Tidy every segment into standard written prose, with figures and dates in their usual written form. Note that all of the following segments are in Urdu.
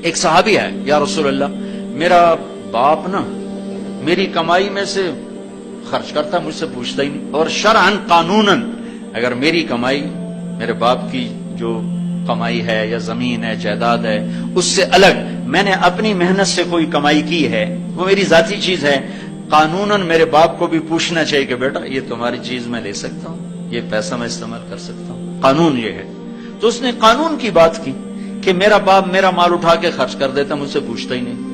ایک صحابی ہے، یا رسول اللہ میرا باپ نا میری کمائی میں سے خرچ کرتا، مجھ سے پوچھتا ہی نہیں، اور شرعن قانوناً اگر میری کمائی میرے باپ کی جو کمائی ہے یا زمین ہے جائیداد ہے اس سے الگ میں نے اپنی محنت سے کوئی کمائی کی ہے، وہ میری ذاتی چیز ہے، قانوناً میرے باپ کو بھی پوچھنا چاہیے کہ بیٹا یہ تمہاری چیز میں لے سکتا ہوں، یہ پیسہ میں استعمال کر سکتا ہوں، قانون یہ ہے۔ تو اس نے قانون کی بات کی کہ میرا باپ میرا مال اٹھا کے خرچ کر دیتا، مجھ سے پوچھتا ہی نہیں۔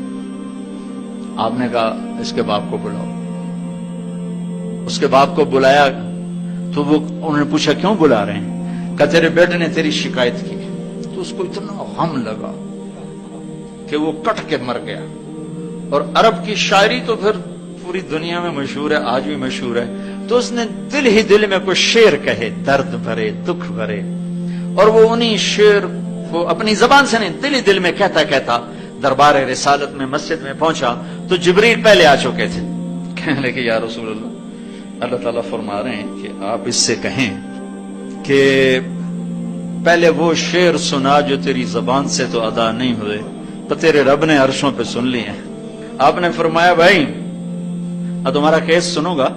آپ نے کہا اس کے باپ کو بلاؤ۔ اس کے باپ کو بلایا تو وہ انہوں نے پوچھا کیوں بلا رہے ہیں؟ کہا تیرے بیٹے نے تیری شکایت کی۔ تو اس کو اتنا غم لگا کہ وہ کٹ کے مر گیا۔ اور عرب کی شاعری تو پھر پوری دنیا میں مشہور ہے، آج بھی مشہور ہے۔ تو اس نے دل ہی دل میں کوئی شعر کہے، درد بھرے دکھ بھرے، اور وہ انہی شعر کو اپنی زبان سے نہیں دل ہی دل میں کہتا کہتا دربار رسالت میں مسجد میں پہنچا تو جبریل پہلے آ چکے تھے۔ کہنے لگے یا رسول اللہ تعالیٰ فرما رہے ہیں کہ آپ اس سے کہیں کہ پہلے وہ شعر سنا جو تیری زبان سے تو ادا نہیں ہوئے تو تیرے رب نے عرشوں پہ سن لیے ہیں۔ آپ نے فرمایا بھائی اب تمہارا کیس سنوں گا،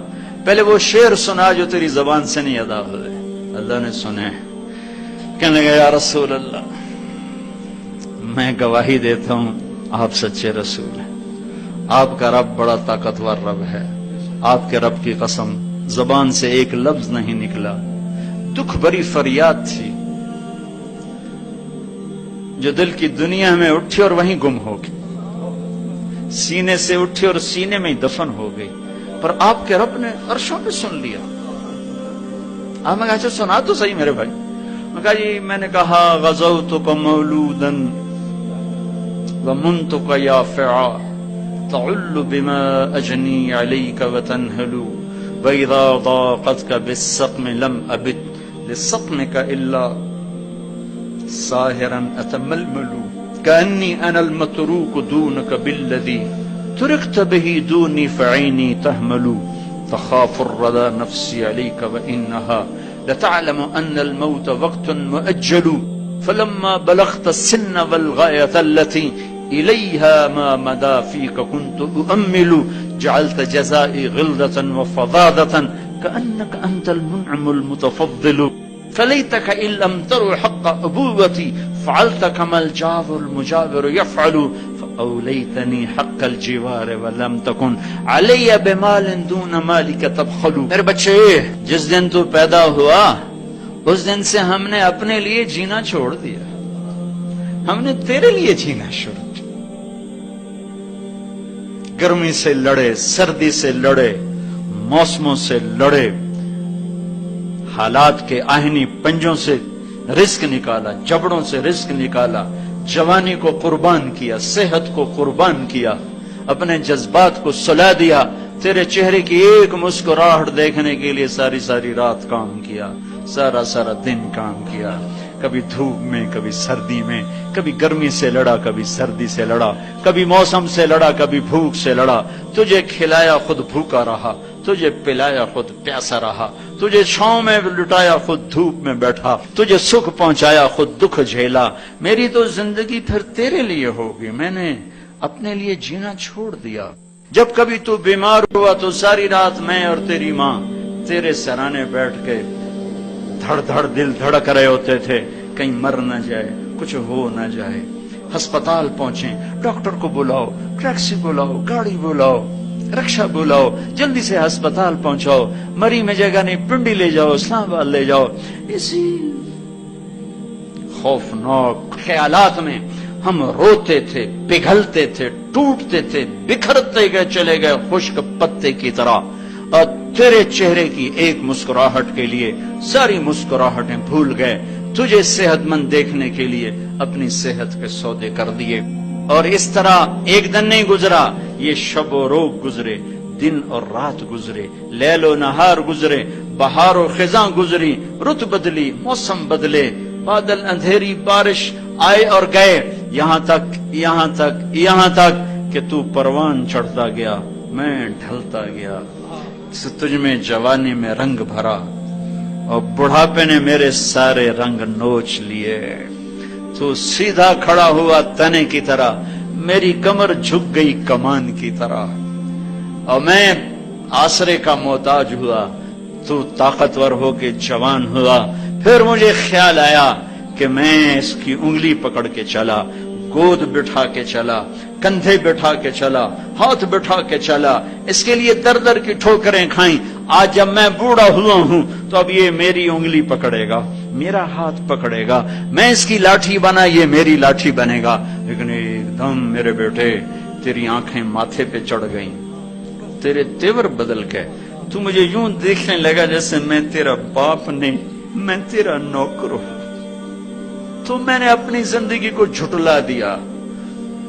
پہلے وہ شعر سنا جو تیری زبان سے نہیں ادا ہوئے۔ اللہ نے سنے۔ کہنے لگا یا رسول اللہ میں گواہی دیتا ہوں آپ سچے رسول ہیں، آپ کا رب بڑا طاقتور رب ہے، آپ کے رب کی قسم زبان سے ایک لفظ نہیں نکلا، دکھ بھری فریاد تھی جو دل کی دنیا میں اٹھی اور وہیں گم ہو گئی، سینے سے اٹھی اور سینے میں ہی دفن ہو گئی، پر آپ کے رب نے عرشوں پہ سن لیا۔ آپ نے کہا اچھا سنا تو صحیح میرے بھائی۔ میں کہا جی میں نے کہا غزوتک مولودا ومنتک یافعا تعل بما اجنی علیک وتنہل واذا ضاقتک بالسقم لم ابت لسقمک الا ساہرا اتململ کانی انا المتروک دونک بالذی ترکت به دونی فعینی تحمل تخاف الردى نفسی علیک وانہا لتعلم ان الموت وقت مؤجل فلما بلغت السن والغاية التي إليها ما مدى فيك كنت أؤمل جعلت جزائي غلظة وفظاظة كأنك أنت المنعم المتفضل فليتك إن لم تر حق أبوتي فعلت كما الجار المجاور يفعل فأوليتني حق الجوار ولم تكن علي بمال دون مالك تبخل۔ میرے بچے جس دن تو پیدا ہوا اس دن سے ہم نے اپنے لیے جینا چھوڑ دیا، ہم نے تیرے لیے جینا شروع کیا۔ گرمی سے لڑے، سردی سے لڑے، موسموں سے لڑے، حالات کے آہنی پنجوں سے رزق نکالا، جبڑوں سے رزق نکالا، جوانی کو قربان کیا، صحت کو قربان کیا، اپنے جذبات کو سلا دیا، تیرے چہرے کی ایک مسکراہٹ دیکھنے کے لیے ساری ساری رات کام کیا، سارا سارا دن کام کیا، کبھی دھوپ میں کبھی سردی میں، کبھی گرمی سے لڑا کبھی سردی سے لڑا، کبھی موسم سے لڑا کبھی بھوک سے لڑا، تجھے کھلایا خود بھوکا رہا، تجھے پلایا خود پیاسا رہا، تجھے چھاؤں میں لٹایا خود دھوپ میں بیٹھا، تجھے سکھ پہنچایا خود دکھ جھیلا۔ میری تو زندگی پھر تیرے لیے ہوگی، میں نے اپنے لیے جینا چھوڑ دیا۔ جب کبھی تو بیمار ہوا تو ساری رات میں اور تیری ماں تیرے سرانے بیٹھ کے دھڑ دھڑ دل دھڑک رہے ہوتے تھے، کہیں مر نہ جائے، کچھ ہو نہ جائے۔ ہسپتال پہنچے، ڈاکٹر کو بلاؤ، ٹیکسی بلاؤ، گاڑی بلاؤ، رکشہ بلاؤ، جلدی سے ہسپتال پہنچاؤ، مری میں جگہ نہیں، پنڈی لے جاؤ، اسلام آباد لے جاؤ۔ اسی خوفناک خیالات میں ہم روتے تھے، پگھلتے تھے، ٹوٹتے تھے، بکھرتے گئے چلے گئے خشک پتے کی طرح، اور تیرے چہرے کی ایک مسکراہٹ کے لیے ساری مسکراہٹیں بھول گئے، تجھے صحت مند دیکھنے کے لیے اپنی صحت کے سودے کر دیے۔ اور اس طرح ایک دن نہیں گزرا، یہ شب و روز گزرے، دن اور رات گزرے، لیل و نہار گزرے، بہار و خزاں گزری، رت بدلی، موسم بدلے، بادل اندھیری بارش آئے اور گئے، یہاں تک کہ تو پروان چڑھتا گیا، میں ڈھلتا گیا، تجھ میں جوانی میں رنگ بھرا اور بڑھاپے نے میرے سارے رنگ نوچ لیے۔ تو سیدھا کھڑا ہوا تنے کی طرح، میری کمر جھک گئی کمان کی طرح، اور میں آسرے کا محتاج ہوا، تو طاقتور ہو کے جوان ہوا۔ پھر مجھے خیال آیا کہ میں اس کی انگلی پکڑ کے چلا، گود بٹھا کے چلا، کندھے بٹھا کے چلا، ہاتھ بٹھا کے چلا، اس کے لیے در در کی ٹھوکریں کھائیں۔ آج جب میں بوڑھا ہوا ہوں تو اب یہ میری انگلی پکڑے گا، میرا ہاتھ پکڑے گا، میں اس کی لاٹھی بنا، یہ میری لاٹھی بنے گا۔ لیکن ایک دم میرے بیٹے تیری آنکھیں ماتھے پہ چڑھ گئیں، تیرے تیور بدل گئے، تو مجھے یوں دیکھنے لگا جیسے میں تیرا باپ نہیں، میں تیرا نوکر ہوں۔ تو میں نے اپنی زندگی کو جھٹلا دیا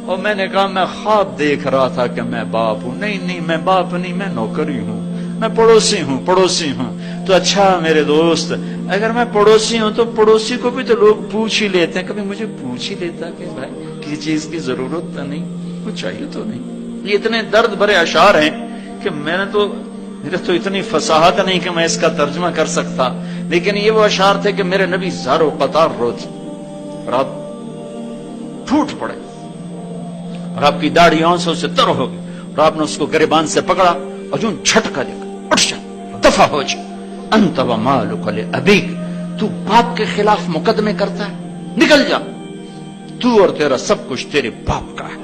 اور میں نے کہا میں خواب دیکھ رہا تھا کہ میں باپ ہوں۔ نہیں، میں باپ نہیں، میں نوکر ہی ہوں، میں پڑوسی ہوں۔ تو اچھا میرے دوست، اگر میں پڑوسی ہوں تو پڑوسی کو بھی تو لوگ پوچھ ہی لیتے ہیں، کبھی مجھے پوچھ ہی لیتا کہ بھائی کسی چیز کی ضرورت تو نہیں، کچھ چاہیے تو نہیں۔ یہ اتنے درد بھرے اشعار ہیں کہ میرے تو اتنی فصاحت نہیں کہ میں اس کا ترجمہ کر سکتا، لیکن یہ وہ اشعار تھے کہ میرے نبی زار و قطار روتے اور آپ پھوٹ پڑے اور آپ کی داڑھی آنسوں سے تر ہو گئی، اور آپ نے اس کو گریبان سے پکڑا اور جو جھٹکا دے کر اٹھ جا، دفع ہو جا، انت ومالک لابیک، تو باپ کے خلاف مقدمے کرتا ہے، نکل جا، تو اور تیرا سب کچھ تیرے باپ کا ہے۔